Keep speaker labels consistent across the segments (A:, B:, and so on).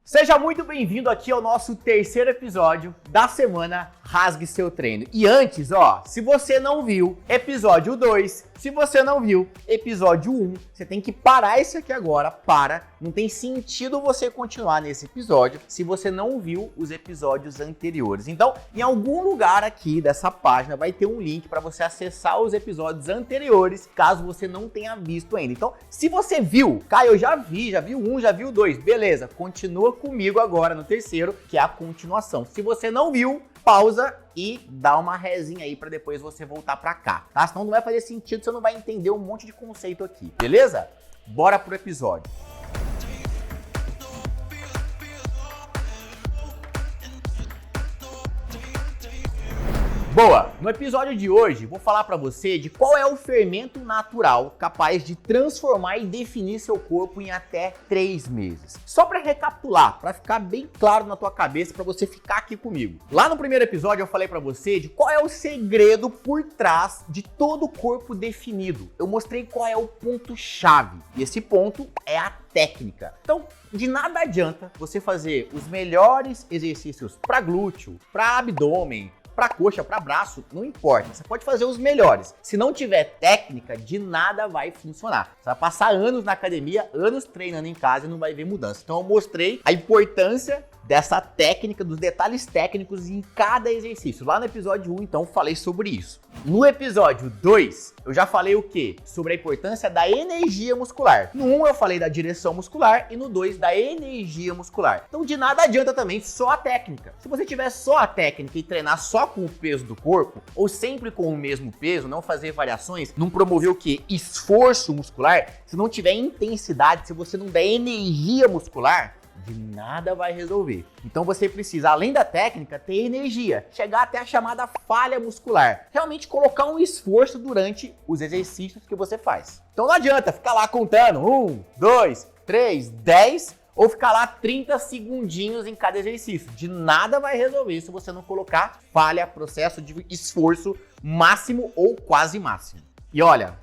A: Seja muito bem-vindo aqui ao nosso terceiro episódio da semana Rasgue Seu Treino. E antes, se você não viu episódio 2, se você não viu episódio 1, você tem que parar esse aqui agora, não tem sentido você continuar nesse episódio se você não viu os episódios anteriores. Então, em algum lugar aqui dessa página vai ter um link para você acessar os episódios anteriores, caso você não tenha visto ainda. Então, se você viu, Caio, eu já vi o 1, já vi o 2, beleza, continua comigo agora no terceiro, que é a continuação. Se você não viu, pausa e dá uma rezinha aí para depois você voltar para cá, tá? Senão não vai fazer sentido, você não vai entender um monte de conceito aqui, beleza? Bora pro episódio. Boa! No episódio de hoje, vou falar para você de qual é o fermento natural capaz de transformar e definir seu corpo em até 3 meses. Só para recapitular, para ficar bem claro na tua cabeça, para você ficar aqui comigo. Lá no primeiro episódio eu falei para você de qual é o segredo por trás de todo o corpo definido. Eu mostrei qual é o ponto-chave, e esse ponto é a técnica. Então, de nada adianta você fazer os melhores exercícios para glúteo, para abdômen, para coxa, para braço, não importa. Você pode fazer os melhores. Se não tiver técnica, de nada vai funcionar. Você vai passar anos na academia, anos treinando em casa e não vai ver mudança. Então eu mostrei a importância dessa técnica, dos detalhes técnicos em cada exercício. Lá no episódio 1, então, falei sobre isso. No episódio 2, eu já falei o quê? Sobre a importância da energia muscular. No 1 eu falei da direção muscular e no 2 da energia muscular. Então de nada adianta também só a técnica. Se você tiver só a técnica e treinar só com o peso do corpo, ou sempre com o mesmo peso, não fazer variações, não promover o quê? Esforço muscular, se não tiver intensidade, se você não der energia muscular, de nada vai resolver. Então você precisa, além da técnica, ter energia, chegar até a chamada falha muscular, realmente colocar um esforço durante os exercícios que você faz. Então não adianta ficar lá contando 1, 2, 3, 10 ou ficar lá 30 segundinhos em cada exercício. De nada vai resolver se você não colocar falha, processo de esforço máximo ou quase máximo. E olha,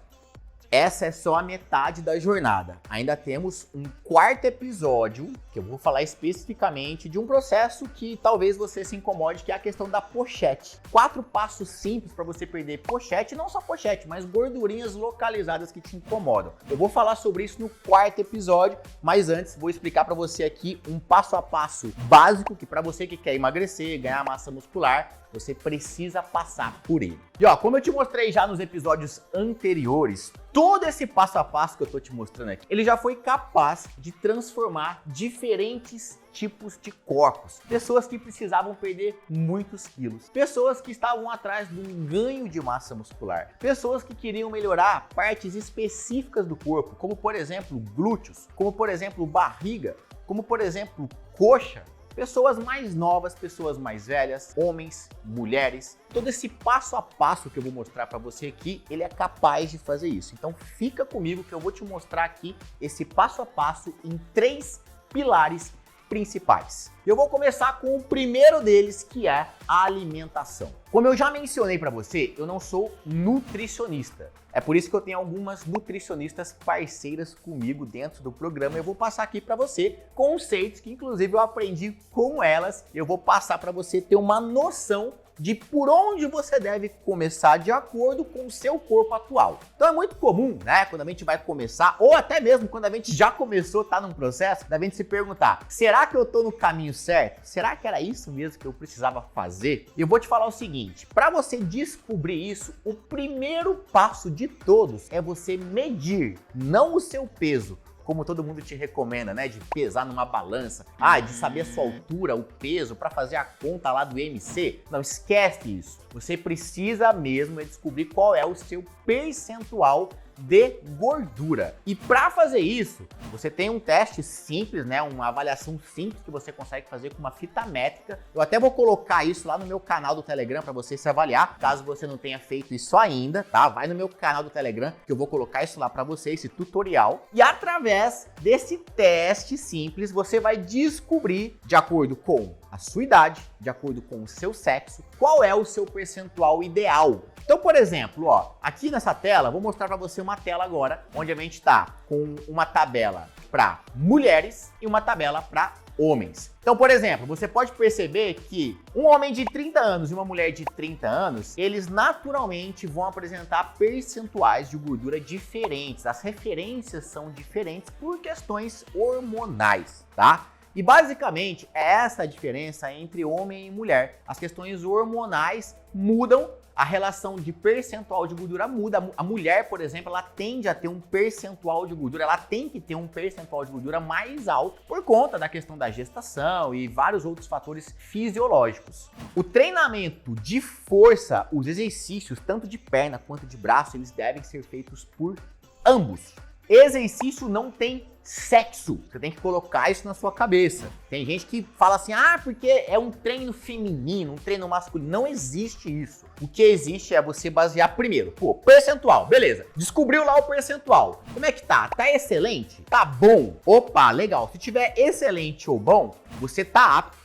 A: essa é só a metade da jornada. Ainda temos um quarto episódio, que eu vou falar especificamente de um processo que talvez você se incomode, que é a questão da pochete. 4 passos simples para você perder pochete, não só pochete, mas gordurinhas localizadas que te incomodam. Eu vou falar sobre isso no quarto episódio, mas antes vou explicar para você aqui um passo a passo básico, que para você que quer emagrecer, ganhar massa muscular, você precisa passar por ele. E como eu te mostrei já nos episódios anteriores, todo esse passo a passo que eu tô te mostrando aqui, ele já foi capaz de transformar diferentes tipos de corpos. Pessoas que precisavam perder muitos quilos. Pessoas que estavam atrás de um ganho de massa muscular. Pessoas que queriam melhorar partes específicas do corpo, como por exemplo glúteos, como por exemplo barriga, como por exemplo coxa. Pessoas mais novas, pessoas mais velhas, homens, mulheres. Todo esse passo a passo que eu vou mostrar para você aqui, ele é capaz de fazer isso. Então fica comigo que eu vou te mostrar aqui esse passo a passo em 3 pilares principais. Eu vou começar com o primeiro deles, que é a alimentação. Como eu já mencionei para você, eu não sou nutricionista. É por isso que eu tenho algumas nutricionistas parceiras comigo dentro do programa. Eu vou passar aqui para você conceitos que inclusive eu aprendi com elas. Eu vou passar para você ter uma noção de por onde você deve começar de acordo com o seu corpo atual. Então é muito comum, né, quando a gente vai começar, ou até mesmo quando a gente já começou, tá num processo, da gente se perguntar, será que eu tô no caminho certo? Será que era isso mesmo que eu precisava fazer? E eu vou te falar o seguinte, para você descobrir isso, o primeiro passo de todos é você medir, não o seu peso, como todo mundo te recomenda, né, de pesar numa balança, de saber a sua altura, o peso, para fazer a conta lá do IMC. Não, esquece isso. Você precisa mesmo descobrir qual é o seu percentual de gordura. E para fazer isso, você tem um teste simples, né, uma avaliação simples que você consegue fazer com uma fita métrica. Eu até vou colocar isso lá no meu canal do Telegram para você se avaliar, caso você não tenha feito isso ainda, tá? Vai no meu canal do Telegram que eu vou colocar isso lá para você, esse tutorial. E através desse teste simples, você vai descobrir, de acordo com a sua idade, de acordo com o seu sexo, qual é o seu percentual ideal. Então, por exemplo, aqui nessa tela, vou mostrar para você uma tela agora, onde a gente está com uma tabela para mulheres e uma tabela para homens. Então, por exemplo, você pode perceber que um homem de 30 anos e uma mulher de 30 anos, eles naturalmente vão apresentar percentuais de gordura diferentes. As referências são diferentes por questões hormonais, tá? E basicamente é essa a diferença entre homem e mulher. As questões hormonais mudam, a relação de percentual de gordura muda. A mulher, por exemplo, ela tende a ter um percentual de gordura, ela tem que ter um percentual de gordura mais alto por conta da questão da gestação e vários outros fatores fisiológicos. O treinamento de força, os exercícios, tanto de perna quanto de braço, eles devem ser feitos por ambos. Exercício não tem sexo. Você tem que colocar isso na sua cabeça. Tem gente que fala assim, porque é um treino feminino, um treino masculino. Não existe isso. O que existe é você basear primeiro. Percentual, beleza. Descobriu lá o percentual. Como é que tá? Tá excelente? Tá bom? Opa, legal. Se tiver excelente ou bom, você tá apto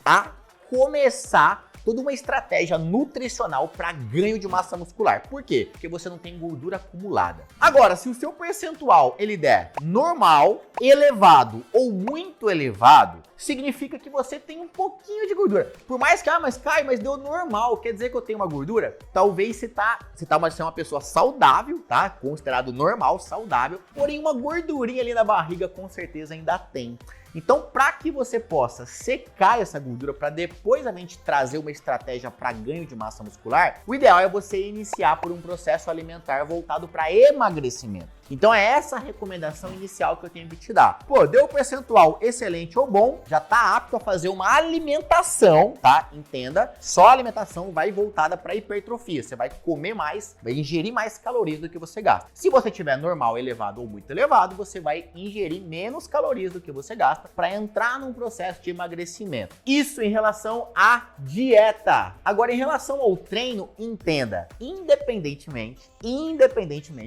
A: a começar toda uma estratégia nutricional para ganho de massa muscular. Por quê? Porque você não tem gordura acumulada. Agora, se o seu percentual ele der normal, elevado ou muito elevado, significa que você tem um pouquinho de gordura. Por mais que, mas Caio, mas deu normal, quer dizer que eu tenho uma gordura? Talvez você é uma pessoa saudável, tá? Considerado normal, saudável, porém uma gordurinha ali na barriga com certeza ainda tem. Então, para que você possa secar essa gordura para depois a gente trazer uma estratégia para ganho de massa muscular, o ideal é você iniciar por um processo alimentar voltado para emagrecimento. Então é essa a recomendação inicial que eu tenho que te dar. Deu percentual excelente ou bom, já tá apto a fazer uma alimentação, tá? Entenda, só a alimentação vai voltada para hipertrofia. Você vai comer mais, vai ingerir mais calorias do que você gasta. Se você tiver normal, elevado ou muito elevado, você vai ingerir menos calorias do que você gasta para entrar num processo de emagrecimento. Isso em relação à dieta. Agora, em relação ao treino, entenda, independentemente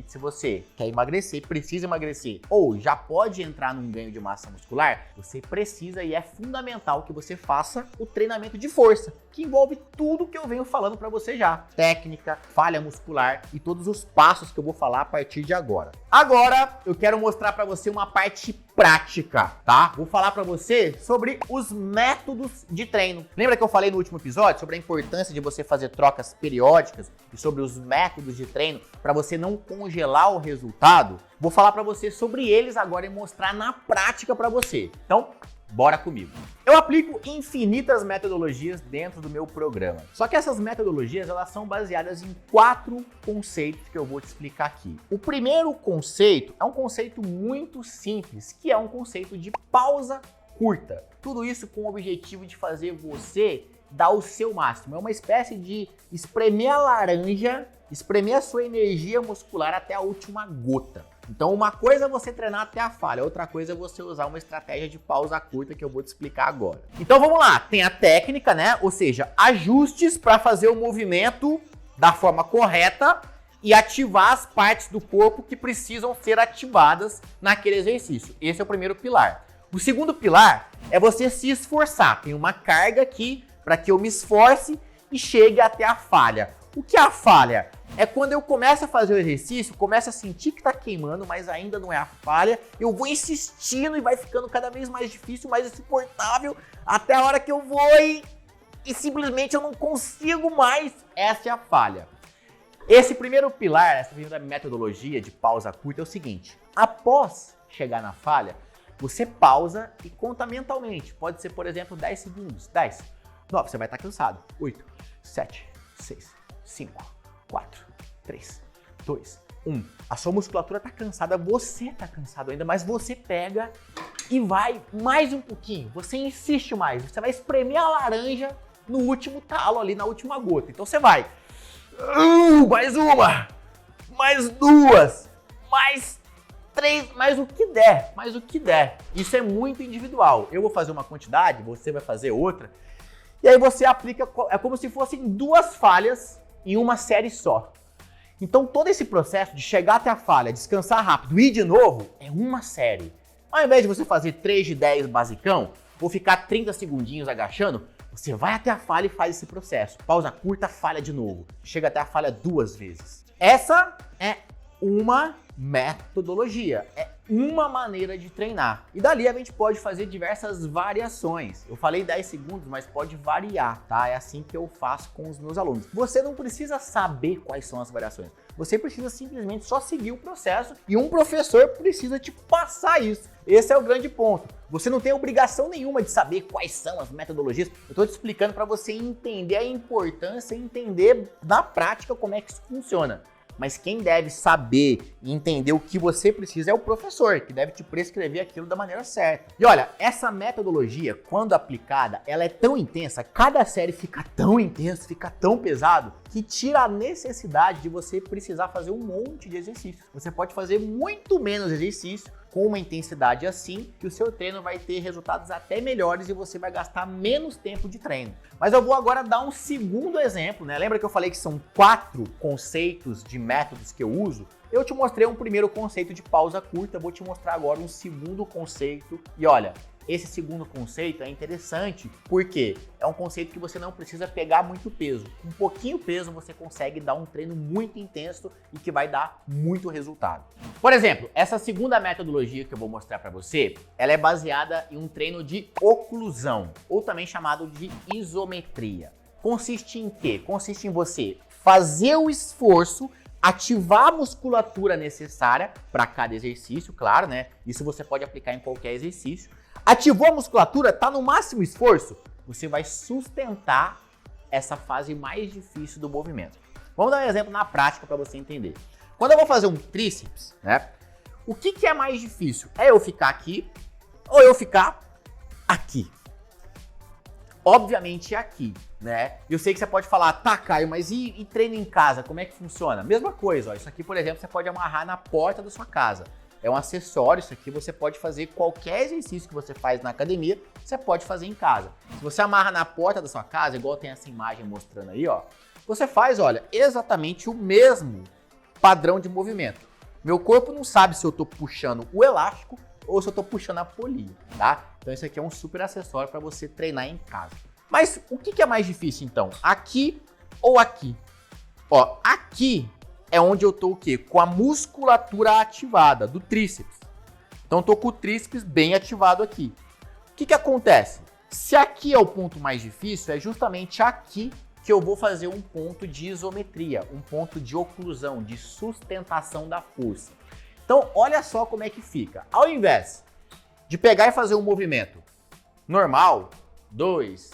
A: se você quer emagrecer, precisa emagrecer ou já pode entrar num ganho de massa muscular, você precisa e é fundamental que você faça o treinamento de força, que envolve tudo que eu venho falando para você já. Técnica, falha muscular e todos os passos que eu vou falar a partir de agora. Agora, eu quero mostrar para você uma parte prática, tá? Vou falar para você sobre os métodos de treino. Lembra que eu falei no último episódio sobre a importância de você fazer trocas periódicas e sobre os métodos de treino para você não congelar o resultado? Vou falar para você sobre eles agora e mostrar na prática para você. Então, bora comigo. Eu aplico infinitas metodologias dentro do meu programa. Só que essas metodologias, elas são baseadas em 4 conceitos que eu vou te explicar aqui. O primeiro conceito é um conceito muito simples, que é um conceito de pausa curta. Tudo isso com o objetivo de fazer você dar o seu máximo. É uma espécie de espremer a laranja, espremer a sua energia muscular até a última gota. Então, uma coisa é você treinar até a falha, outra coisa é você usar uma estratégia de pausa curta que eu vou te explicar agora. Então, vamos lá. Tem a técnica, né? Ou seja, ajustes para fazer o movimento da forma correta e ativar as partes do corpo que precisam ser ativadas naquele exercício. Esse é o primeiro pilar. O segundo pilar é você se esforçar. Tem uma carga aqui para que eu me esforce e chegue até a falha. O que é a falha? É quando eu começo a fazer o exercício, começo a sentir que tá queimando, mas ainda não é a falha. Eu vou insistindo e vai ficando cada vez mais difícil, mais insuportável, até a hora que eu vou e simplesmente eu não consigo mais. Essa é a falha. Esse primeiro pilar, essa primeira metodologia de pausa curta é o seguinte. Após chegar na falha, você pausa e conta mentalmente. Pode ser, por exemplo, 10 segundos. 10, 9, você vai estar cansado. 8, 7, 6, 5, 4, 3, 2, 1. A sua musculatura tá cansada, você tá cansado ainda, mas você pega e vai mais um pouquinho. Você insiste mais, você vai espremer a laranja no último talo ali, na última gota. Então você vai. Mais uma, mais duas, mais 3, mais o que der, mais o que der. Isso é muito individual. Eu vou fazer uma quantidade, você vai fazer outra. E aí você aplica, é como se fossem 2 falhas em uma série só. Então todo esse processo de chegar até a falha, descansar rápido e ir de novo, é uma série. Ao invés de você fazer 3 de 10 basicão, ou ficar 30 segundinhos agachando, você vai até a falha e faz esse processo. Pausa curta, falha de novo. Chega até a falha 2 vezes. Essa é uma metodologia, é uma maneira de treinar. E dali a gente pode fazer diversas variações. Eu falei 10 segundos, mas pode variar, tá? É assim que eu faço com os meus alunos. Você não precisa saber quais são as variações. Você precisa simplesmente só seguir o processo e um professor precisa te passar isso. Esse é o grande ponto. Você não tem obrigação nenhuma de saber quais são as metodologias. Eu estou te explicando para você entender a importância e entender na prática como é que isso funciona. Mas quem deve saber e entender o que você precisa é o professor, que deve te prescrever aquilo da maneira certa. E olha, essa metodologia, quando aplicada, ela é tão intensa, cada série fica tão intenso, fica tão pesado, que tira a necessidade de você precisar fazer um monte de exercícios. Você pode fazer muito menos exercício com uma intensidade assim, que o seu treino vai ter resultados até melhores e você vai gastar menos tempo de treino. Mas eu vou agora dar um segundo exemplo, né? Lembra que eu falei que são 4 conceitos de métodos que eu uso? Eu te mostrei um primeiro conceito de pausa curta, vou te mostrar agora um segundo conceito. E olha, esse segundo conceito é interessante porque é um conceito que você não precisa pegar muito peso. Com pouquinho peso você consegue dar um treino muito intenso e que vai dar muito resultado. Por exemplo, essa segunda metodologia que eu vou mostrar para você, ela é baseada em um treino de oclusão, ou também chamado de isometria. Consiste em quê? Consiste em você fazer o esforço, ativar a musculatura necessária para cada exercício, claro, né? Isso você pode aplicar em qualquer exercício. Ativou a musculatura, tá no máximo esforço, você vai sustentar essa fase mais difícil do movimento. Vamos dar um exemplo na prática para você entender. Quando eu vou fazer um tríceps, né? O que é mais difícil? É eu ficar aqui ou eu ficar aqui? Obviamente aqui, né? Eu sei que você pode falar, tá, Caio, mas e treino em casa, como é que funciona? Mesma coisa, ó, isso aqui, por exemplo, você pode amarrar na porta da sua casa. É um acessório, isso aqui você pode fazer qualquer exercício que você faz na academia, você pode fazer em casa. Se você amarra na porta da sua casa, igual tem essa imagem mostrando aí, ó, você faz, olha, exatamente o mesmo padrão de movimento. Meu corpo não sabe se eu tô puxando o elástico ou se eu tô puxando a polia, tá? Então isso aqui é um super acessório para você treinar em casa. Mas o que é mais difícil então? Aqui ou aqui? Ó, aqui é onde eu tô o quê? Com a musculatura ativada do tríceps. Então eu tô com o tríceps bem ativado aqui. O que acontece? Se aqui é o ponto mais difícil, é justamente aqui que eu vou fazer um ponto de isometria, um ponto de oclusão, de sustentação da força. Então olha só como é que fica. Ao invés de pegar e fazer um movimento normal, 2,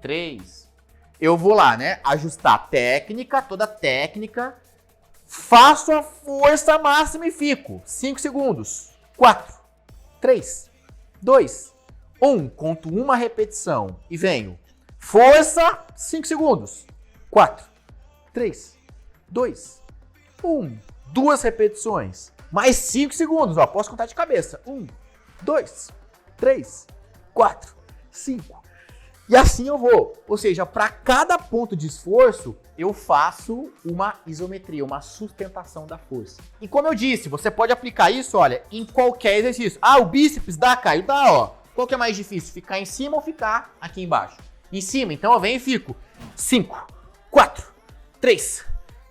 A: 3, eu vou lá, né? Ajustar a técnica, toda a técnica. Faço a força máxima e fico. 5 segundos. 4, 3, 2, 1. Conto uma repetição e venho. Força, 5 segundos. 4, 3, 2, 1. 2 repetições. Mais 5 segundos. Ó, posso contar de cabeça. 1, 2, 3, 4, 5. E assim eu vou. Ou seja, para cada ponto de esforço, eu faço uma isometria, uma sustentação da força. E como eu disse, você pode aplicar isso, olha, em qualquer exercício. Ah, o bíceps dá, Caio? Dá, ó. Qual que é mais difícil? Ficar em cima ou ficar aqui embaixo? Em cima, então eu venho e fico. 5, 4, 3,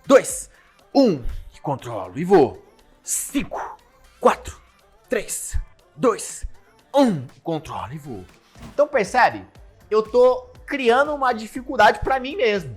A: 2, 1. E controlo e vou. 5, 4, 3, 2, 1. Controlo e vou. Então percebe? Eu tô criando uma dificuldade para mim mesmo.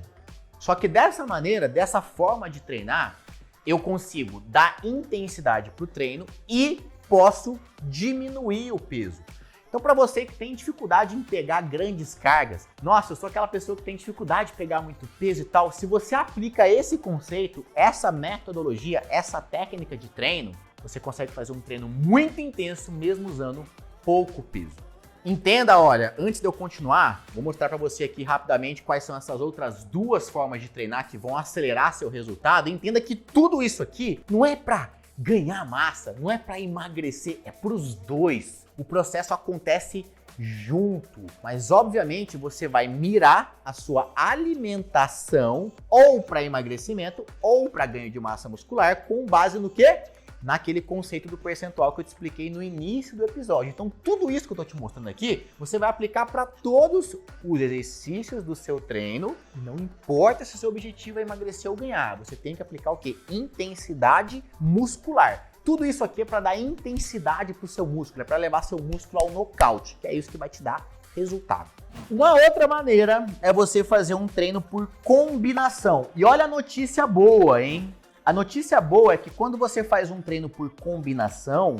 A: Só que dessa maneira, dessa forma de treinar, eu consigo dar intensidade pro treino e posso diminuir o peso. Então para você que tem dificuldade em pegar grandes cargas, nossa, eu sou aquela pessoa que tem dificuldade de pegar muito peso e tal, se você aplica esse conceito, essa metodologia, essa técnica de treino, você consegue fazer um treino muito intenso mesmo usando pouco peso. Entenda, olha, antes de eu continuar, vou mostrar para você aqui rapidamente quais são essas outras 2 formas de treinar que vão acelerar seu resultado. Entenda que tudo isso aqui não é para ganhar massa, não é para emagrecer, é para os dois. O processo acontece junto, mas obviamente você vai mirar a sua alimentação ou para emagrecimento ou para ganho de massa muscular com base no quê? naquele conceito do percentual que eu te expliquei no início do episódio. Então, tudo isso que eu tô te mostrando aqui, você vai aplicar para todos os exercícios do seu treino. Não importa se o seu objetivo é emagrecer ou ganhar, você tem que aplicar o quê? Intensidade muscular. Tudo isso aqui é para dar intensidade para o seu músculo, é para levar seu músculo ao nocaute, que é isso que vai te dar resultado. Uma outra maneira é você fazer um treino por combinação. E olha a notícia boa, hein? A notícia boa é que quando você faz um treino por combinação,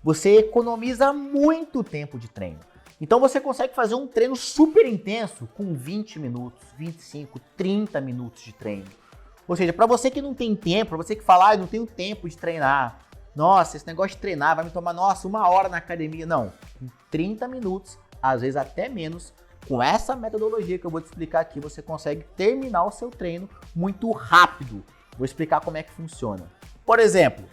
A: você economiza muito tempo de treino. Então você consegue fazer um treino super intenso com 20 minutos, 25, 30 minutos de treino. Ou seja, para você que não tem tempo, para você que fala, eu não tenho tempo de treinar, nossa, esse negócio de treinar vai me tomar, nossa, 1 hora na academia. Não, em 30 minutos, às vezes até menos, com essa metodologia que eu vou te explicar aqui, você consegue terminar o seu treino muito rápido. Vou explicar como é que funciona. Por exemplo,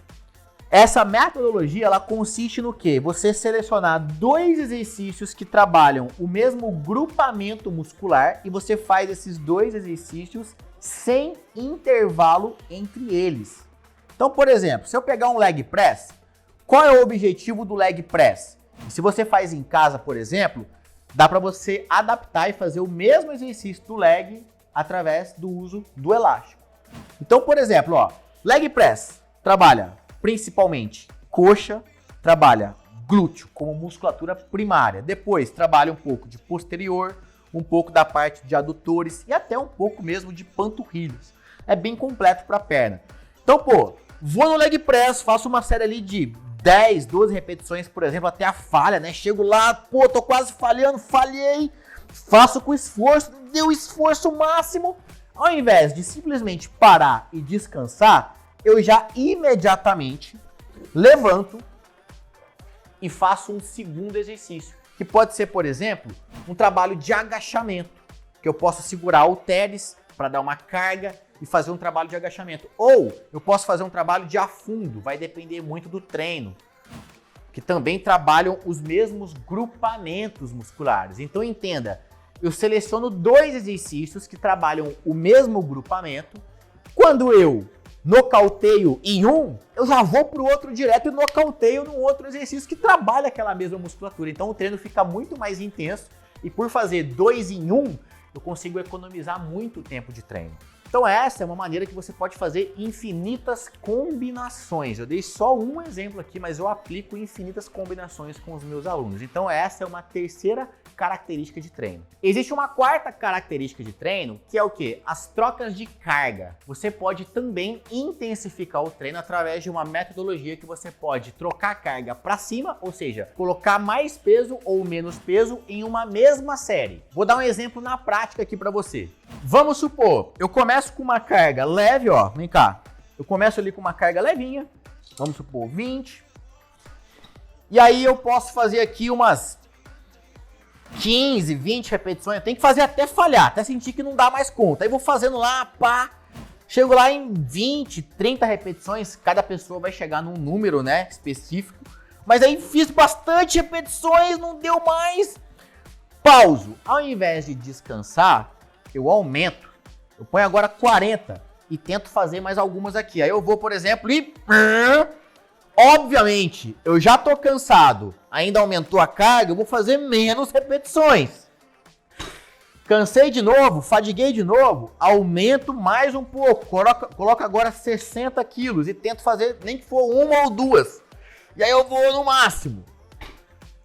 A: essa metodologia ela consiste no quê? Você selecionar 2 exercícios que trabalham o mesmo grupamento muscular e você faz esses 2 exercícios sem intervalo entre eles. Então, por exemplo, se eu pegar um leg press, qual é o objetivo do leg press? E se você faz em casa, por exemplo, dá para você adaptar e fazer o mesmo exercício do leg através do uso do elástico. Então, por exemplo, ó, leg press trabalha principalmente coxa, trabalha glúteo como musculatura primária. Depois trabalha um pouco de posterior, um pouco da parte de adutores e até um pouco mesmo de panturrilhas. É bem completo para a perna. Então, pô, vou no leg press, faço uma série ali de 10, 12 repetições, por exemplo, até a falha, né? Chego lá, pô, tô quase falhando, falhei, faço com esforço, deu esforço máximo. Ao invés de simplesmente parar e descansar, eu já imediatamente levanto e faço um segundo exercício, que pode ser, por exemplo, um trabalho de agachamento, que eu posso segurar halteres para dar uma carga e fazer um trabalho de agachamento. Ou eu posso fazer um trabalho de afundo, vai depender muito do treino, que também trabalham os mesmos grupamentos musculares. Então entenda, eu seleciono 2 exercícios que trabalham o mesmo grupamento. Quando eu nocauteio em um, eu já vou para o outro direto e nocauteio num outro exercício que trabalha aquela mesma musculatura. Então o treino fica muito mais intenso e por fazer 2 em 1, eu consigo economizar muito tempo de treino. Então essa é uma maneira que você pode fazer infinitas combinações. Eu dei só um exemplo aqui, mas eu aplico infinitas combinações com os meus alunos. Então essa é uma terceira característica de treino. Existe uma quarta característica de treino, que é o quê? As trocas de carga. Você pode também intensificar o treino através de uma metodologia que você pode trocar a carga para cima, ou seja, colocar mais peso ou menos peso em uma mesma série. Vou dar um exemplo na prática aqui para você. Vamos supor, eu começo com uma carga leve, ó, vem cá. Eu começo ali com uma carga levinha, vamos supor 20. E aí eu posso fazer aqui umas 15, 20 repetições, eu tenho que fazer até falhar, até sentir que não dá mais conta. Aí vou fazendo lá, pá, chego lá em 20, 30 repetições, cada pessoa vai chegar num número, né, específico. Mas aí fiz bastante repetições, não deu mais. Pauso. Ao invés de descansar, eu aumento. Eu ponho agora 40 e tento fazer mais algumas aqui. Aí eu vou, por exemplo, e... Obviamente, eu já tô cansado, ainda aumentou a carga, eu vou fazer menos repetições. Cansei de novo, fadiguei de novo, aumento mais um pouco, coloco agora 60 quilos e tento fazer nem que for 1 ou 2. E aí eu vou no máximo.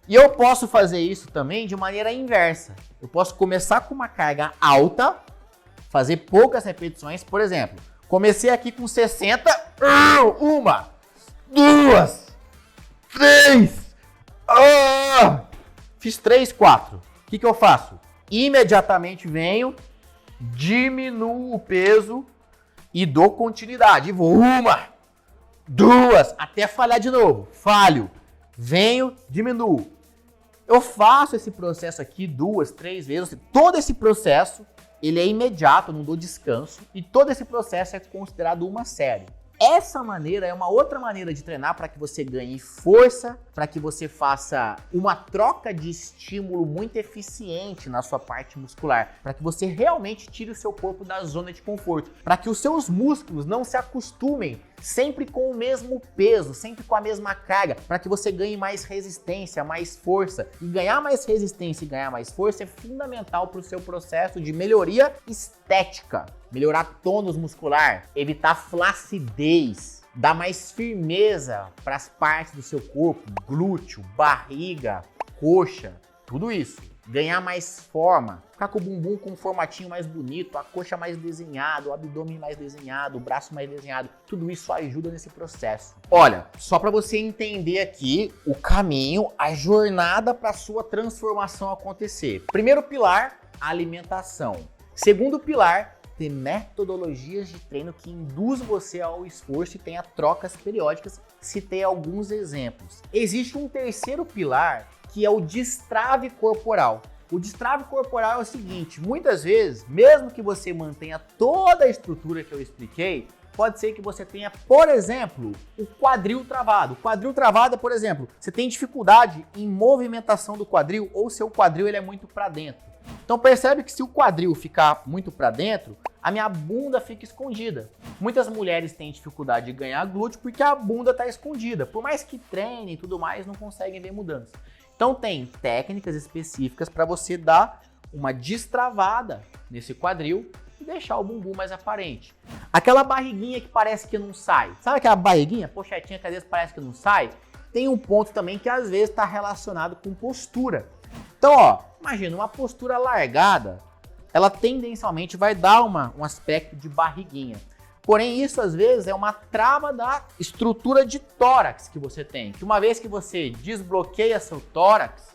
A: E eu posso fazer isso também de maneira inversa. Eu posso começar com uma carga alta, fazer poucas repetições, por exemplo, comecei aqui com 60, 1, 2, 3, fiz 3, 4. O que eu faço? Imediatamente venho, diminuo o peso e dou continuidade. E vou 1, 2, até falhar de novo. Falho, venho, diminuo. Eu faço esse processo aqui 2, 3 vezes. Todo esse processo, ele é imediato, não dou descanso. E todo esse processo é considerado uma série. Essa maneira é uma outra maneira de treinar para que você ganhe força, para que você faça uma troca de estímulo muito eficiente na sua parte muscular, para que você realmente tire o seu corpo da zona de conforto, para que os seus músculos não se acostumem sempre com o mesmo peso, sempre com a mesma carga, para que você ganhe mais resistência, mais força. E ganhar mais resistência e ganhar mais força é fundamental para o seu processo de melhoria estética, melhorar tônus muscular, evitar flacidez, dar mais firmeza para as partes do seu corpo, glúteo, barriga, coxa, tudo isso. Ganhar mais forma, ficar com o bumbum com um formatinho mais bonito, a coxa mais desenhada, o abdômen mais desenhado, o braço mais desenhado, tudo isso ajuda nesse processo. Olha, só para você entender aqui o caminho, a jornada para sua transformação acontecer. Primeiro pilar, alimentação. Segundo pilar, ter metodologias de treino que induz você ao esforço e tenha trocas periódicas. Citei alguns exemplos. Existe um terceiro pilar, que é o destrave corporal. O destrave corporal é o seguinte, muitas vezes, mesmo que você mantenha toda a estrutura que eu expliquei, pode ser que você tenha, por exemplo, o quadril travado. O quadril travado é, por exemplo, você tem dificuldade em movimentação do quadril ou seu quadril ele é muito para dentro. Então percebe que se o quadril ficar muito para dentro, a minha bunda fica escondida. Muitas mulheres têm dificuldade de ganhar glúteo porque a bunda está escondida. Por mais que treinem e tudo mais, não conseguem ver mudança. Então tem técnicas específicas para você dar uma destravada nesse quadril e deixar o bumbum mais aparente. Aquela barriguinha que parece que não sai. Sabe aquela barriguinha, pochetinha que às vezes parece que não sai? Tem um ponto também que às vezes está relacionado com postura. Então, ó, imagina uma postura largada, ela tendencialmente vai dar um aspecto de barriguinha. Porém, isso às vezes é uma trava da estrutura de tórax que você tem. Que uma vez que você desbloqueia seu tórax,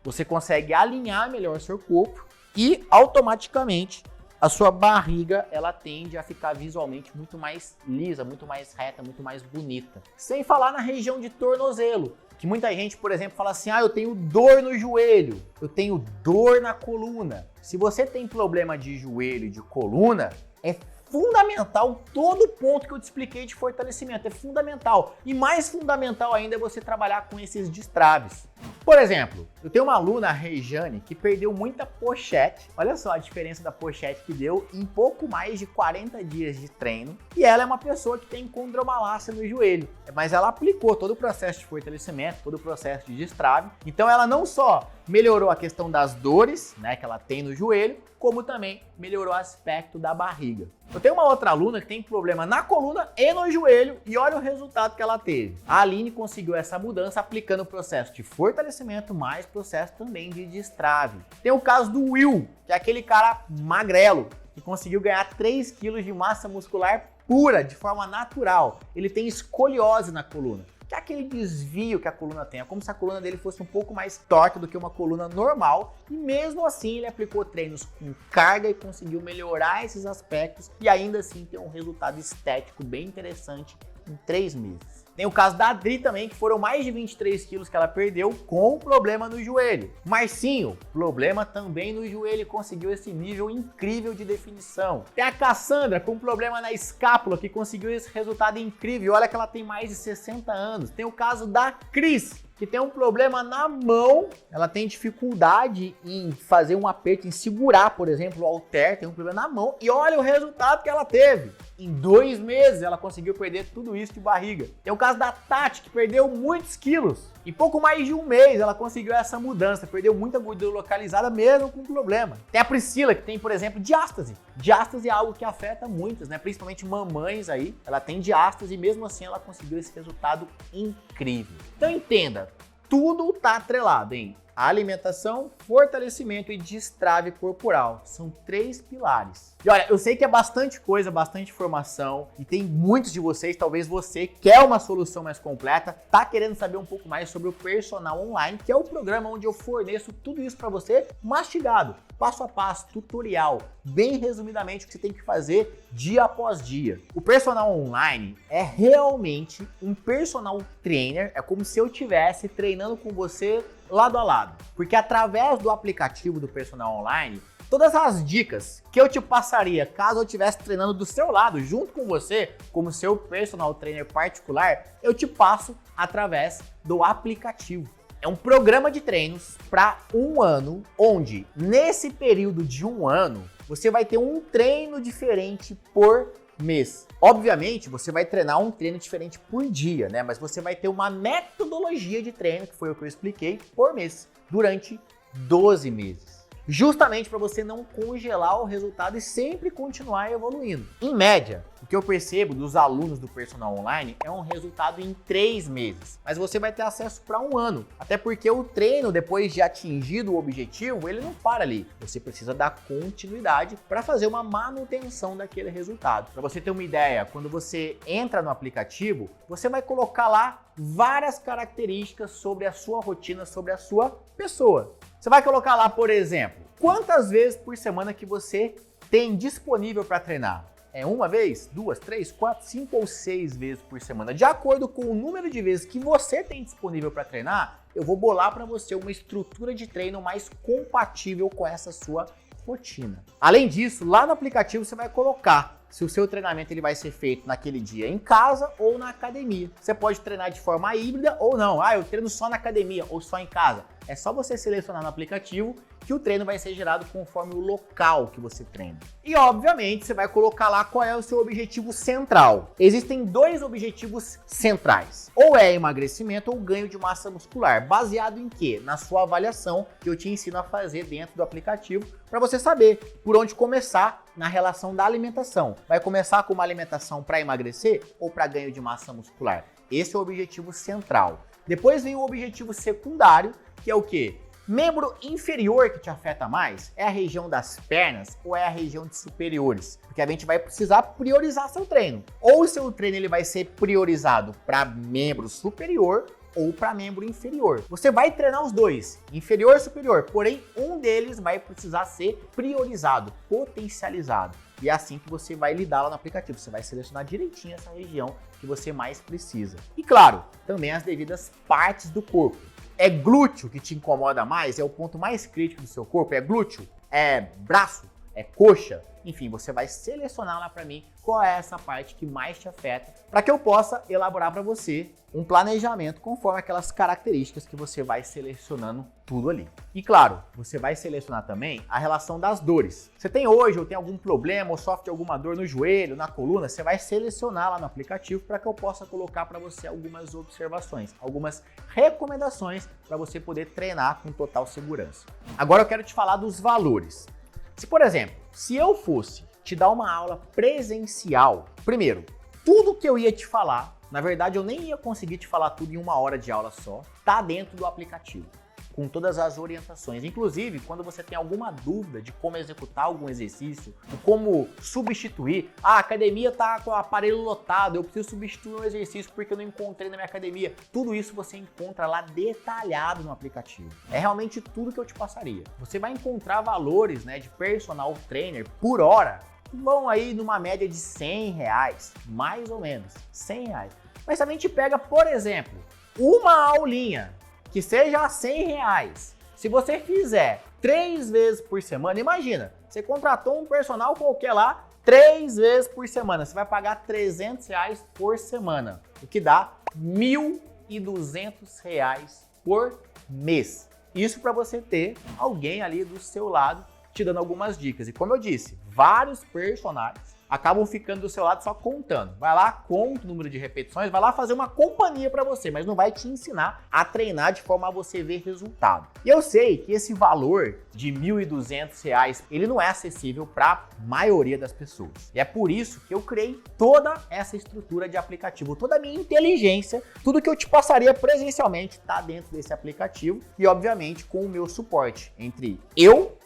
A: você consegue alinhar melhor seu corpo e automaticamente a sua barriga ela tende a ficar visualmente muito mais lisa, muito mais reta, muito mais bonita. Sem falar na região de tornozelo, que muita gente, por exemplo, fala assim, eu tenho dor no joelho, eu tenho dor na coluna. Se você tem problema de joelho e de coluna, é fundamental todo o ponto que eu te expliquei de fortalecimento, é fundamental. E mais fundamental ainda é você trabalhar com esses destraves. Por exemplo, eu tenho uma aluna, a Rejane, que perdeu muita pochete. Olha só a diferença da pochete que deu em pouco mais de 40 dias de treino. E ela é uma pessoa que tem condromalácia no joelho. Mas ela aplicou todo o processo de fortalecimento, todo o processo de destrave. Então ela não só melhorou a questão das dores, né, que ela tem no joelho, como também melhorou o aspecto da barriga. Eu tenho uma outra aluna que tem problema na coluna e no joelho e olha o resultado que ela teve. A Aline conseguiu essa mudança aplicando o processo de fortalecimento mais processo também de destrave. Tem o caso do Will, que é aquele cara magrelo que conseguiu ganhar 3 kg de massa muscular pura, de forma natural. Ele tem escoliose na coluna, que é aquele desvio que a coluna tem. É como se a coluna dele fosse um pouco mais torta do que uma coluna normal. E mesmo assim ele aplicou treinos com carga e conseguiu melhorar esses aspectos. E ainda assim tem um resultado estético bem interessante em 3 meses. Tem o caso da Adri também, que foram mais de 23 quilos que ela perdeu com problema no joelho. Marcinho, problema também no joelho e conseguiu esse nível incrível de definição. Tem a Cassandra com problema na escápula que conseguiu esse resultado incrível. Olha que ela tem mais de 60 anos. Tem o caso da Cris, que tem um problema na mão, ela tem dificuldade em fazer um aperto, em segurar, por exemplo, o halter, tem um problema na mão, e olha o resultado que ela teve. Em 2 meses ela conseguiu perder tudo isso de barriga. Tem o caso da Tati, que perdeu muitos quilos. Em pouco mais de 1 mês ela conseguiu essa mudança, perdeu muita gordura localizada mesmo com problema. Tem a Priscila, que tem, por exemplo, diástase. Diástase é algo que afeta muitas, né? Principalmente mamães aí. Ela tem diástase e mesmo assim ela conseguiu esse resultado incrível. Então entenda, tudo tá atrelado em alimentação, fortalecimento e destrave corporal. São 3 pilares. E olha, eu sei que é bastante coisa, bastante informação e tem muitos de vocês, talvez você quer uma solução mais completa, tá querendo saber um pouco mais sobre o Personal Online, que é o programa onde eu forneço tudo isso para você mastigado, passo a passo, tutorial, bem resumidamente o que você tem que fazer dia após dia. O Personal Online é realmente um personal trainer, é como se eu estivesse treinando com você lado a lado, porque através do aplicativo do Personal Online, todas as dicas que eu te passaria caso eu estivesse treinando do seu lado, junto com você, como seu personal trainer particular, eu te passo através do aplicativo. É um programa de treinos para 1 ano, onde nesse período de 1 ano, você vai ter um treino diferente por mês. Obviamente, você vai treinar um treino diferente por dia, né? Mas você vai ter uma metodologia de treino, que foi o que eu expliquei, por mês, durante 12 meses. Justamente para você não congelar o resultado e sempre continuar evoluindo. Em média, o que eu percebo dos alunos do personal online é um resultado em 3 meses, mas você vai ter acesso para 1 ano. Até porque o treino, depois de atingido o objetivo, ele não para ali. Você precisa dar continuidade para fazer uma manutenção daquele resultado. Para você ter uma ideia, quando você entra no aplicativo, você vai colocar lá várias características sobre a sua rotina, sobre a sua pessoa. Você vai colocar lá, por exemplo, quantas vezes por semana que você tem disponível para treinar. É uma vez, 2, 3, 4, 5 ou 6 vezes por semana. De acordo com o número de vezes que você tem disponível para treinar, eu vou bolar para você uma estrutura de treino mais compatível com essa sua rotina. Além disso, lá no aplicativo você vai colocar se o seu treinamento ele vai ser feito naquele dia em casa ou na academia. Você pode treinar de forma híbrida ou não. Eu treino só na academia ou só em casa. É só você selecionar no aplicativo que o treino vai ser gerado conforme o local que você treina. E obviamente você vai colocar lá qual é o seu objetivo central. Existem 2 objetivos centrais. Ou é emagrecimento ou ganho de massa muscular. Baseado em quê? Na sua avaliação que eu te ensino a fazer dentro do aplicativo para você saber por onde começar na relação da alimentação. Vai começar com uma alimentação para emagrecer ou para ganho de massa muscular? Esse é o objetivo central. Depois vem o objetivo secundário, que é o quê? Membro inferior que te afeta mais? É a região das pernas ou é a região de superiores? Porque a gente vai precisar priorizar seu treino. Ou o seu treino ele vai ser priorizado para membro superior ou para membro inferior. Você vai treinar os dois, inferior e superior, porém um deles vai precisar ser priorizado, potencializado. E é assim que você vai lidar lá no aplicativo. Você vai selecionar direitinho essa região que você mais precisa. E claro, também as devidas partes do corpo. É glúteo que te incomoda mais? É o ponto mais crítico do seu corpo? É glúteo? É braço? É coxa? Enfim, você vai selecionar lá para mim qual é essa parte que mais te afeta para que eu possa elaborar para você um planejamento conforme aquelas características que você vai selecionando tudo ali. E claro, você vai selecionar também a relação das dores. Você tem hoje ou tem algum problema ou sofre de alguma dor no joelho, na coluna, você vai selecionar lá no aplicativo para que eu possa colocar para você algumas observações, algumas recomendações para você poder treinar com total segurança. Agora eu quero te falar dos valores. Se, por exemplo, se eu fosse te dar uma aula presencial, primeiro, tudo que eu ia te falar, na verdade eu nem ia conseguir te falar tudo em 1 hora de aula só, tá dentro do aplicativo, com todas as orientações. Inclusive, quando você tem alguma dúvida de como executar algum exercício, como substituir, a academia tá com o aparelho lotado, eu preciso substituir um exercício porque eu não encontrei na minha academia. Tudo isso você encontra lá detalhado no aplicativo. É realmente tudo que eu te passaria. Você vai encontrar valores, né, de personal trainer por hora, que vão aí numa média de R$100, mais ou menos, R$100. Mas também te pega, por exemplo, uma aulinha que seja a R$100. Se você fizer 3 vezes por semana, imagina, você contratou um personal qualquer lá, 3 vezes por semana, você vai pagar R$300 por semana, o que dá R$1.200 por mês. Isso para você ter alguém ali do seu lado te dando algumas dicas. E como eu disse, vários personagens acabam ficando do seu lado só contando. Vai lá, conta o número de repetições, vai lá fazer uma companhia para você, mas não vai te ensinar a treinar de forma a você ver resultado. E eu sei que esse valor de R$1.200, ele não é acessível para a maioria das pessoas. E é por isso que eu criei toda essa estrutura de aplicativo, toda a minha inteligência, tudo que eu te passaria presencialmente está dentro desse aplicativo e, obviamente, com o meu suporte entre eu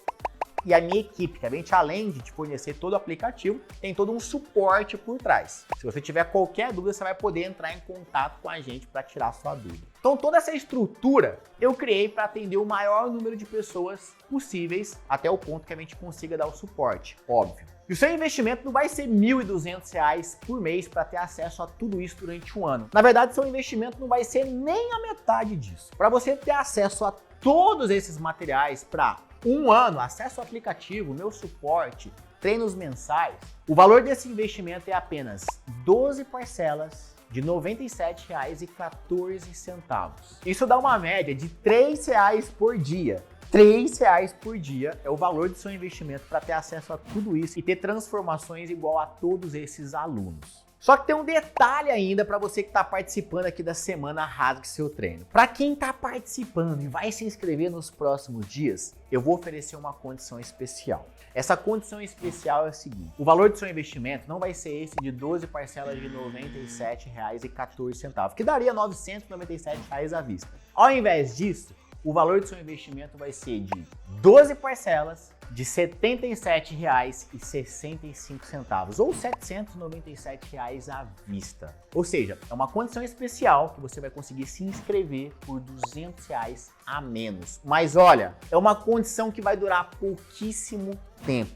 A: e a minha equipe, que a gente, além de te fornecer todo o aplicativo, tem todo um suporte por trás. Se você tiver qualquer dúvida, você vai poder entrar em contato com a gente para tirar a sua dúvida. Então toda essa estrutura eu criei para atender o maior número de pessoas possíveis até o ponto que a gente consiga dar o suporte, óbvio. E o seu investimento não vai ser R$1.200 por mês para ter acesso a tudo isso durante 1 ano. Na verdade, seu investimento não vai ser nem a metade disso. Para você ter acesso a todos esses materiais para 1 ano, acesso ao aplicativo, meu suporte, treinos mensais, o valor desse investimento é apenas 12 parcelas de R$ 97,14. Isso dá uma média de R$ 3 por dia. R$3 por dia é o valor do seu investimento para ter acesso a tudo isso e ter transformações igual a todos esses alunos. Só que tem um detalhe ainda para você que está participando aqui da semana Rasgue Seu Treino. Para quem está participando e vai se inscrever nos próximos dias, eu vou oferecer uma condição especial. Essa condição especial é a seguinte: o valor do seu investimento não vai ser esse de 12 parcelas de R$ 97,14, que daria R$ 997 à vista. Ao invés disso, o valor do seu investimento vai ser de 12 parcelas de R$ 77,65 ou R$ 797 à vista. Ou seja, é uma condição especial que você vai conseguir se inscrever por R$ 200 a menos. Mas olha, é uma condição que vai durar pouquíssimo tempo.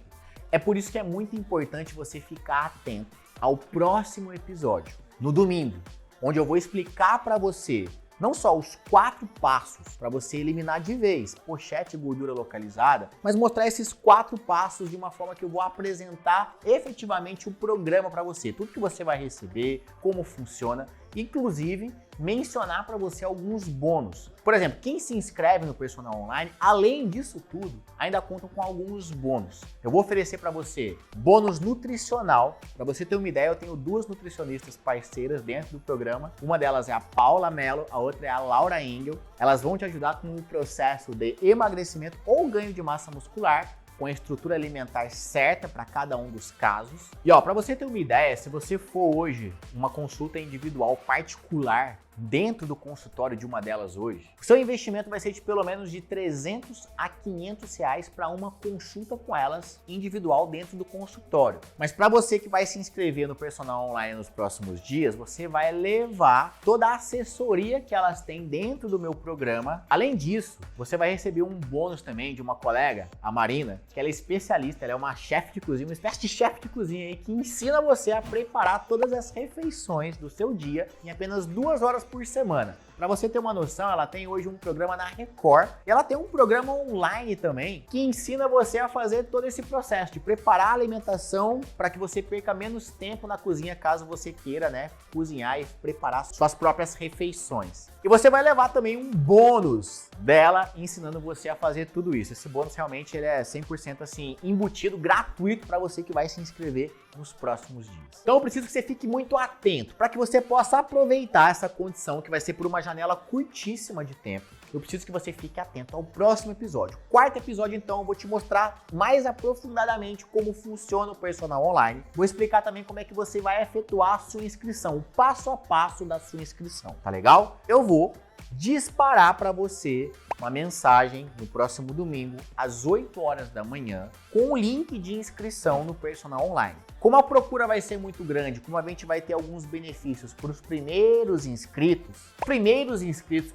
A: É por isso que é muito importante você ficar atento ao próximo episódio, no domingo, onde eu vou explicar para você não só os 4 passos para você eliminar de vez pochete e gordura localizada, mas mostrar esses 4 passos de uma forma que eu vou apresentar efetivamente o programa para você. Tudo que você vai receber, como funciona, inclusive mencionar para você alguns bônus. Por exemplo, quem se inscreve no Personal Online, além disso tudo, ainda conta com alguns bônus. Eu vou oferecer para você bônus nutricional. Para você ter uma ideia, eu tenho 2 nutricionistas parceiras dentro do programa. Uma delas é a Paula Mello, a outra é a Laura Engel. Elas vão te ajudar com um processo de emagrecimento ou ganho de massa muscular, com a estrutura alimentar certa para cada um dos casos. E ó, para você ter uma ideia, se você for hoje uma consulta individual particular dentro do consultório de uma delas hoje, o seu investimento vai ser de pelo menos de R$300 a R$500 para uma consulta com elas individual dentro do consultório. Mas para você que vai se inscrever no Personal Online nos próximos dias, você vai levar toda a assessoria que elas têm dentro do meu programa. Além disso, você vai receber um bônus também de uma colega, a Marina, que ela é especialista, ela é uma chefe de cozinha, uma espécie de chefe de cozinha aí, que ensina você a preparar todas as refeições do seu dia em apenas 2 horas por semana. Para você ter uma noção, ela tem hoje um programa na Record e ela tem um programa online também que ensina você a fazer todo esse processo de preparar a alimentação para que você perca menos tempo na cozinha caso você queira, né, cozinhar e preparar suas próprias refeições. E você vai levar também um bônus dela ensinando você a fazer tudo isso. Esse bônus realmente ele é 100% assim embutido, gratuito para você que vai se inscrever nos próximos dias. Então eu preciso que você fique muito atento para que você possa aproveitar essa condição que vai ser por uma janela curtíssima de tempo. Eu preciso que você fique atento ao próximo episódio. 4º episódio, então, eu vou te mostrar mais aprofundadamente como funciona o Personal Online. Vou explicar também como é que você vai efetuar a sua inscrição, o passo a passo da sua inscrição, tá legal? Eu vou disparar para você uma mensagem no próximo domingo, às 8 horas da manhã, com o link de inscrição no Personal Online. Como a procura vai ser muito grande, como a gente vai ter alguns benefícios para os primeiros inscritos,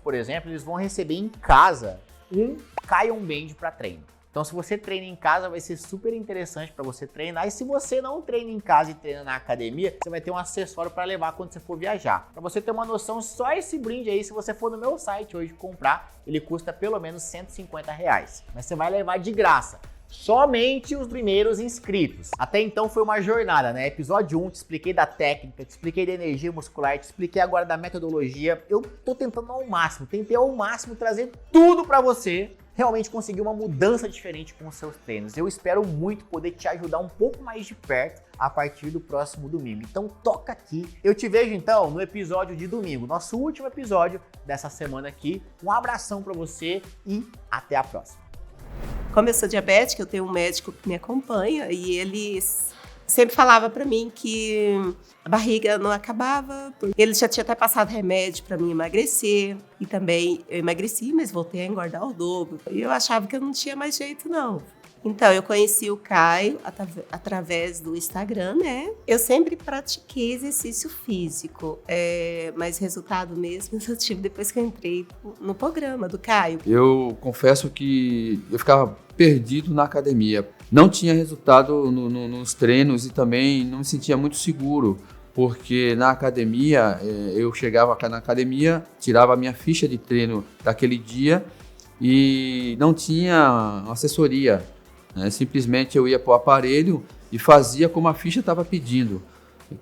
A: por exemplo, eles vão receber em casa um Kion Band para treino. Então, se você treina em casa, vai ser super interessante para você treinar. E se você não treina em casa e treina na academia, você vai ter um acessório para levar quando você for viajar. Para você ter uma noção, só esse brinde aí, se você for no meu site hoje comprar, ele custa pelo menos R$150. Mas você vai levar de graça. Somente os primeiros inscritos. Até então foi uma jornada, né? Episódio 1, te expliquei da técnica, te expliquei da energia muscular, te expliquei agora da metodologia. Eu tô tentando ao máximo, tentei ao máximo trazer tudo para você realmente conseguir uma mudança diferente com os seus treinos. Eu espero muito poder te ajudar um pouco mais de perto a partir do próximo domingo. Então toca aqui. Eu te vejo então no episódio de domingo, nosso último episódio dessa semana aqui. Um abração para você e até a próxima.
B: Como eu sou diabética, eu tenho um médico que me acompanha e ele sempre falava para mim que a barriga não acabava. Ele já tinha até passado remédio para mim emagrecer. E também eu emagreci, mas voltei a engordar o dobro. E eu achava que eu não tinha mais jeito, não. Então, eu conheci o Caio através do Instagram, né? Eu sempre pratiquei exercício físico, mas resultado mesmo eu tive depois que eu entrei no programa do Caio.
C: Eu confesso que eu ficava perdido na academia. Não tinha resultado nos treinos e também não me sentia muito seguro, porque na academia, eu chegava na academia, tirava a minha ficha de treino daquele dia e não tinha assessoria. Simplesmente eu ia para o aparelho e fazia como a ficha estava pedindo.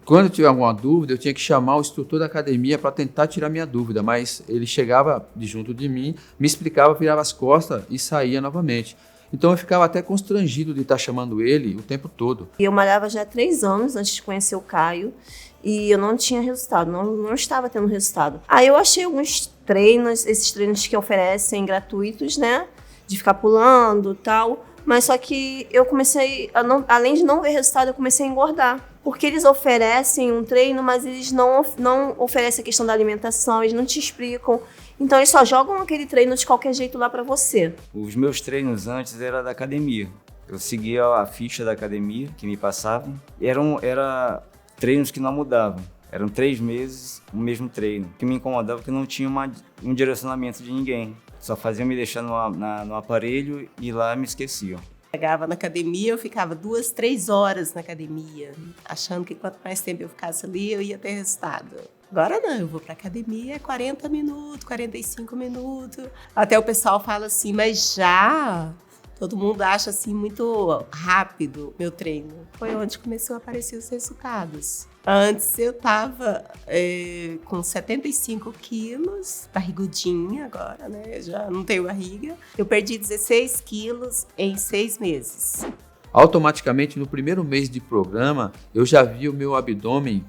C: Quando eu tiver alguma dúvida, eu tinha que chamar o instrutor da academia para tentar tirar minha dúvida, mas ele chegava junto de mim, me explicava, virava as costas e saía novamente. Então eu ficava até constrangido de estar chamando ele o tempo todo.
B: Eu malhava já há 3 anos antes de conhecer o Caio e eu não tinha resultado, não estava tendo resultado. Aí eu achei alguns treinos, esses treinos que oferecem gratuitos, né? De ficar pulando e tal. Mas só que eu comecei, além de não ver resultado, eu comecei a engordar. Porque eles oferecem um treino, mas eles não oferecem a questão da alimentação, eles não te explicam. Então eles só jogam aquele treino de qualquer jeito lá pra você.
D: Os meus treinos antes eram da academia. Eu seguia a ficha da academia que me passavam. Eram treinos que não mudavam. Eram 3 meses o mesmo treino. O que me incomodava é que não tinha um direcionamento de ninguém. Só faziam me deixar no aparelho e lá me esqueciam.
B: Chegava na academia, eu ficava 2, 3 horas na academia, achando que quanto mais tempo eu ficasse ali, eu ia ter resultado. Agora não, eu vou pra academia 40 minutos, 45 minutos. Até o pessoal fala assim, mas já... Todo mundo acha assim muito rápido meu treino. Foi onde começou a aparecer os resultados. Antes eu tava com 75 quilos, barrigudinha agora, né? Já não tenho barriga. Eu perdi 16 quilos em 6 meses.
C: Automaticamente, no primeiro mês de programa, eu já vi o meu abdômen,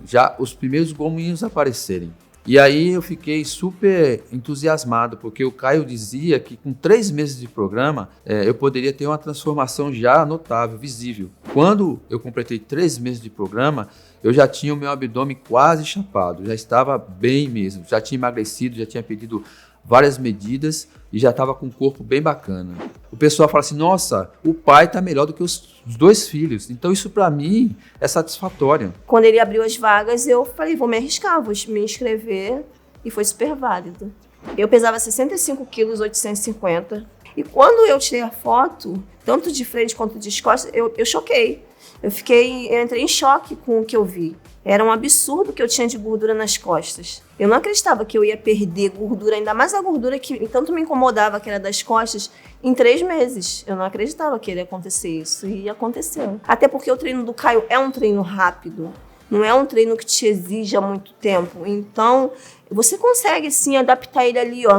C: já os primeiros gominhos aparecerem. E aí eu fiquei super entusiasmado, porque o Caio dizia que com 3 meses de programa, eu poderia ter uma transformação já notável, visível. Quando eu completei 3 meses de programa, eu já tinha o meu abdômen quase chapado, já estava bem mesmo, já tinha emagrecido, já tinha perdido várias medidas e já estava com um corpo bem bacana. O pessoal fala assim, nossa, o pai está melhor do que os 2 filhos. Então isso para mim é satisfatório.
B: Quando ele abriu as vagas, eu falei, vou me arriscar, vou me inscrever e foi super válido. Eu pesava 65 quilos, 850 e quando eu tirei a foto, tanto de frente quanto de costas, eu choquei. Eu entrei em choque com o que eu vi. Era um absurdo que eu tinha de gordura nas costas. Eu não acreditava que eu ia perder gordura, ainda mais a gordura que tanto me incomodava, que era das costas, em 3 meses. Eu não acreditava que ia acontecer isso, e aconteceu. Até porque o treino do Caio é um treino rápido, não é um treino que te exija muito tempo. Então, você consegue sim adaptar ele ali, ó,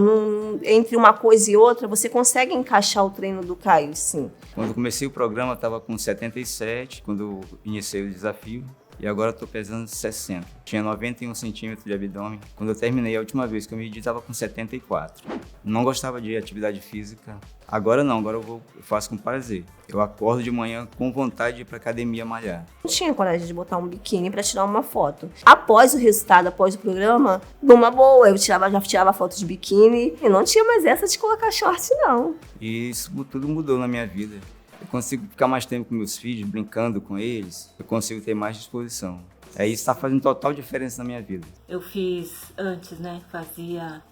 B: entre uma coisa e outra, você consegue encaixar o treino do Caio, sim.
D: Quando eu comecei o programa, eu estava com 77, quando eu iniciei o desafio. E agora estou pesando 60. Tinha 91 centímetros de abdômen. Quando eu terminei a última vez que eu medi, estava com 74. Não gostava de atividade física. Agora não, agora eu faço com prazer. Eu acordo de manhã com vontade de ir para academia malhar.
B: Não tinha coragem de botar um biquíni para tirar uma foto. Após o resultado, após o programa, numa boa, eu já tirava foto de biquíni. E não tinha mais essa de colocar short, não.
D: E isso tudo mudou na minha vida. Eu consigo ficar mais tempo com meus filhos, brincando com eles. Eu consigo ter mais disposição. Isso está fazendo total diferença na minha vida.
E: Eu fiz antes, né? Fazia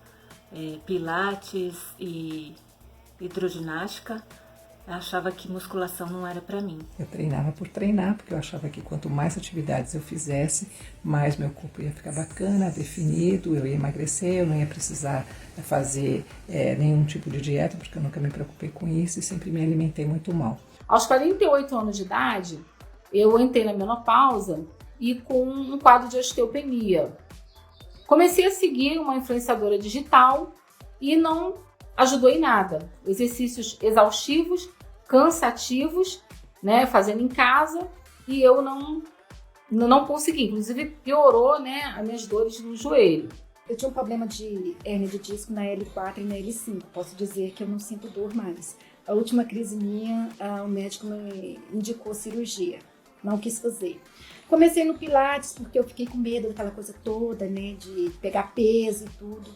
E: pilates e hidroginástica. Eu achava que musculação não era para mim.
F: Eu treinava por treinar, porque eu achava que quanto mais atividades eu fizesse, mais meu corpo ia ficar bacana, definido, eu ia emagrecer, eu não ia precisar fazer nenhum tipo de dieta, porque eu nunca me preocupei com isso e sempre me alimentei muito mal.
G: Aos 48 anos de idade, eu entrei na menopausa e com um quadro de osteopenia. Comecei a seguir uma influenciadora digital e não ajudou em nada. Exercícios exaustivos, cansativos, né, fazendo em casa, e eu não consegui. Inclusive piorou, né, as minhas dores no joelho.
H: Eu tinha um problema de hérnia de disco na L4 e na L5. Posso dizer que eu não sinto dor mais. A última crise minha, o médico me indicou cirurgia. Não quis fazer. Comecei no Pilates porque eu fiquei com medo daquela coisa toda, né, de pegar peso e tudo.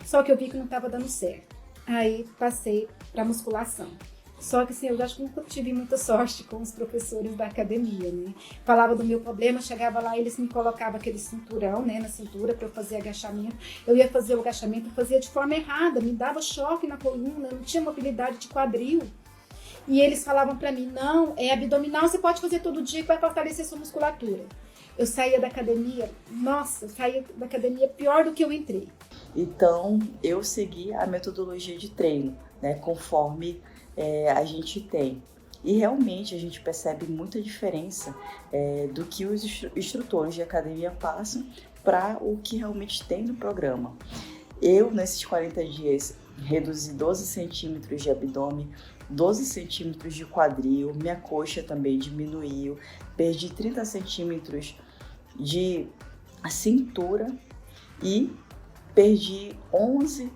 H: Só que eu vi que não estava dando certo. Aí passei para musculação. Só que assim, eu acho que nunca tive muita sorte com os professores da academia, né? Falava do meu problema, chegava lá, eles me colocavam aquele cinturão, né, na cintura para eu fazer agachamento. Eu ia fazer o agachamento, eu fazia de forma errada, me dava choque na coluna, eu não tinha mobilidade de quadril. E eles falavam para mim, não, abdominal você pode fazer todo dia que vai fortalecer sua musculatura. Eu saía da academia, nossa, eu saía da academia pior do que eu entrei.
I: Então, eu segui a metodologia de treino, né, conforme a gente tem. E realmente a gente percebe muita diferença do que os instrutores de academia passam para o que realmente tem no programa. Eu, nesses 40 dias, reduzi 12 centímetros de abdômen, 12 centímetros de quadril, minha coxa também diminuiu, perdi 30 centímetros de cintura e perdi 11%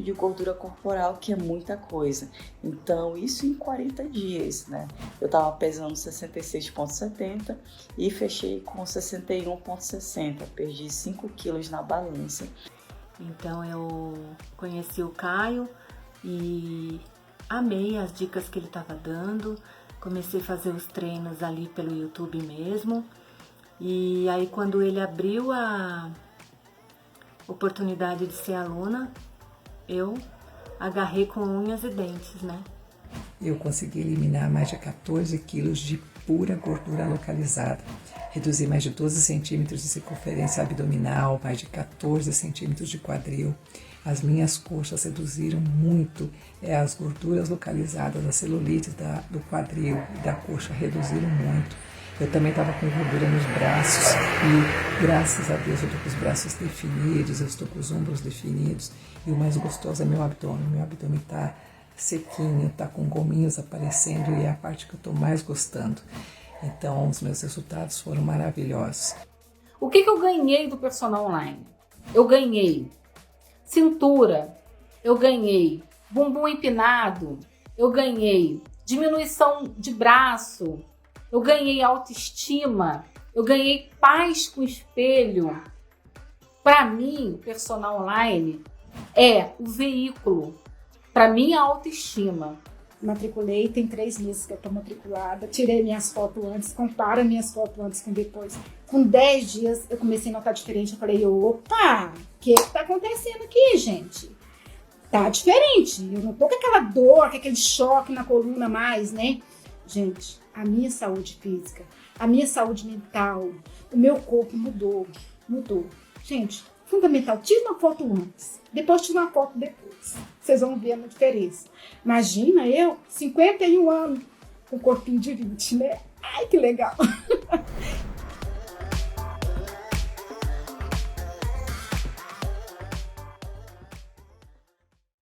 I: de gordura corporal, que é muita coisa. Então, isso em 40 dias, né? Eu estava pesando 66,70 e fechei com 61,60, perdi 5 quilos na balança.
E: Então eu conheci o Caio e amei as dicas que ele estava dando. Comecei a fazer os treinos ali pelo YouTube mesmo. E aí quando ele abriu a oportunidade de ser aluna, eu agarrei com unhas e dentes, né?
F: Eu consegui eliminar mais de 14 quilos de pura gordura localizada. Reduzi mais de 12 centímetros de circunferência abdominal, mais de 14 centímetros de quadril. As minhas coxas reduziram muito, as gorduras localizadas, a celulite do quadril e da coxa reduziram muito. Eu também estava com gordura nos braços e, graças a Deus, eu estou com os braços definidos, eu estou com os ombros definidos. E o mais gostoso é meu abdômen. Meu abdômen está sequinho, está com gominhos aparecendo e é a parte que eu estou mais gostando. Então, os meus resultados foram maravilhosos.
G: O que eu ganhei do personal online? Eu ganhei cintura, eu ganhei bumbum empinado, eu ganhei diminuição de braço, eu ganhei autoestima, eu ganhei paz com o espelho. Para mim, o personal online é o veículo para minha autoestima.
H: Matriculei, tem 3 meses que eu estou matriculada, tirei minhas fotos antes, compara minhas fotos antes com depois. Com 10 dias eu comecei a notar diferente, eu falei, opa, o que está acontecendo aqui, gente? Tá diferente, eu não tô com aquela dor, com aquele choque na coluna mais, né? Gente, a minha saúde física, a minha saúde mental, o meu corpo mudou. Gente, fundamental, tira uma foto antes, depois tira uma foto depois. Vocês vão ver a diferença. Imagina eu, 51 anos, com um corpinho de 20, né? Ai, que legal!